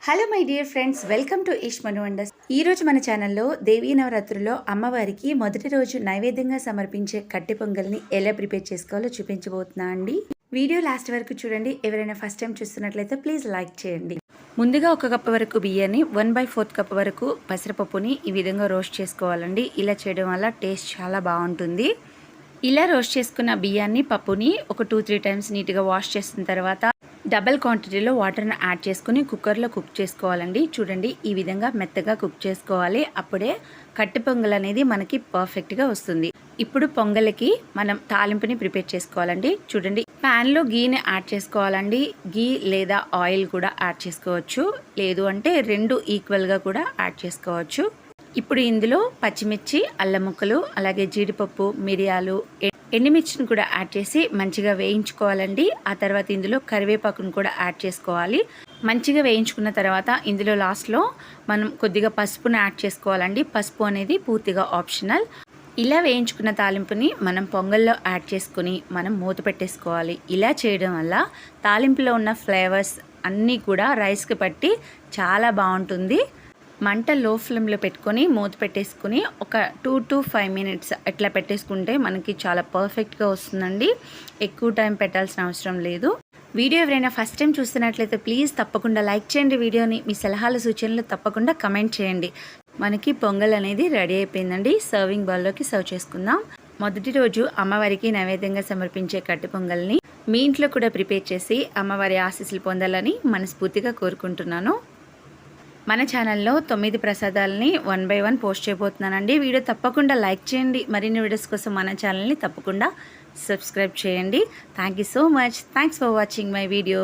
Hello my dear friends, welcome to Eesh Manu wonders. ఈరోజు మన ఛానల్లో దేవీ నవరాత్రుల్లో అమ్మవారికి మొదటి రోజు నైవేద్యంగా సమర్పించే కట్టె పొంగల్ని ఎలా ప్రిపేర్ చేసుకోవాలో చూపించబోతున్నా అండి. వీడియో లాస్ట్ వరకు చూడండి. ఎవరైనా ఫస్ట్ టైం చూస్తున్నట్లయితే ప్లీజ్ లైక్ చేయండి. ముందుగా 1 కప్పు వరకు బియ్యాన్ని 1/4 కప్ వరకు పెసరపప్పుని ఈ విధంగా రోస్ట్ చేసుకోవాలండి. ఇలా చేయడం వల్ల టేస్ట్ చాలా బాగుంటుంది. ఇలా రోస్ట్ చేసుకున్న బియ్యాన్ని పప్పుని ఒక 2-3 టైమ్స్ నీట్గా వాష్ చేసిన తర్వాత డబల్ క్వాంటిటీలో వాటర్ని యాడ్ చేసుకుని కుక్కర్లో కుక్ చేసుకోవాలండి. చూడండి, ఈ విధంగా మెత్తగా కుక్ చేసుకోవాలి. అప్పుడే కట్టె పొంగల్ అనేది మనకి పర్ఫెక్ట్గా వస్తుంది. ఇప్పుడు పొంగల్కి మనం తాలింపుని ప్రిపేర్ చేసుకోవాలండి. చూడండి, ప్యాన్లో గీని యాడ్ చేసుకోవాలండి. గీ లేదా ఆయిల్ కూడా యాడ్ చేసుకోవచ్చు, లేదు అంటే 2 ఈక్వల్గా కూడా యాడ్ చేసుకోవచ్చు. ఇప్పుడు ఇందులో పచ్చిమిర్చి, అల్లం ముక్కలు, అలాగే జీడిపప్పు, మిరియాలు, ఎండుమిర్చిని కూడా యాడ్ చేసి మంచిగా వేయించుకోవాలండి. ఆ తర్వాత ఇందులో కరివేపాకును కూడా యాడ్ చేసుకోవాలి. మంచిగా వేయించుకున్న తర్వాత ఇందులో లాస్ట్లో మనం కొద్దిగా పసుపును యాడ్ చేసుకోవాలండి. పసుపు అనేది పూర్తిగా ఆప్షనల్. ఇలా వేయించుకున్న తాలింపుని మనం పొంగల్లో యాడ్ చేసుకుని మనం మూత పెట్టేసుకోవాలి. ఇలా చేయడం వల్ల తాలింపులో ఉన్న ఫ్లేవర్స్ అన్నీ కూడా రైస్కి పట్టి చాలా బాగుంటుంది. మంట లో ఫ్లేమ్లో పెట్టుకొని మూత పెట్టేసుకుని ఒక 2 to 5 minutes అట్లా పెట్టేసుకుంటే మనకి చాలా పర్ఫెక్ట్గా వస్తుందండి. ఎక్కువ టైం పెట్టాల్సిన అవసరం లేదు. వీడియో ఎవరైనా ఫస్ట్ టైం చూస్తున్నట్లయితే ప్లీజ్ తప్పకుండా లైక్ చేయండి. వీడియోని మీ సలహాలు సూచనలు తప్పకుండా కమెంట్ చేయండి. మనకి పొంగల్ అనేది రెడీ అయిపోయిందండి. సర్వింగ్ బౌల్లోకి సర్వ్ చేసుకుందాం. మొదటి రోజు అమ్మవారికి నైవేద్యంగా సమర్పించే కట్టె పొంగల్ని మీ ఇంట్లో కూడా ప్రిపేర్ చేసి అమ్మవారి ఆశీస్సులు పొందాలని మనస్ఫూర్తిగా కోరుకుంటున్నాను. మన ఛానల్లో 9 ప్రసాదాలని 1 by 1 పోస్ట్ చేయబోతున్నానండి. వీడియో తప్పకుండా లైక్ చేయండి. మరిన్ని వీడియోస్ కోసం మన ఛానల్ని తప్పకుండా సబ్స్క్రైబ్ చేయండి. Thank you so much. Thanks for watching my video.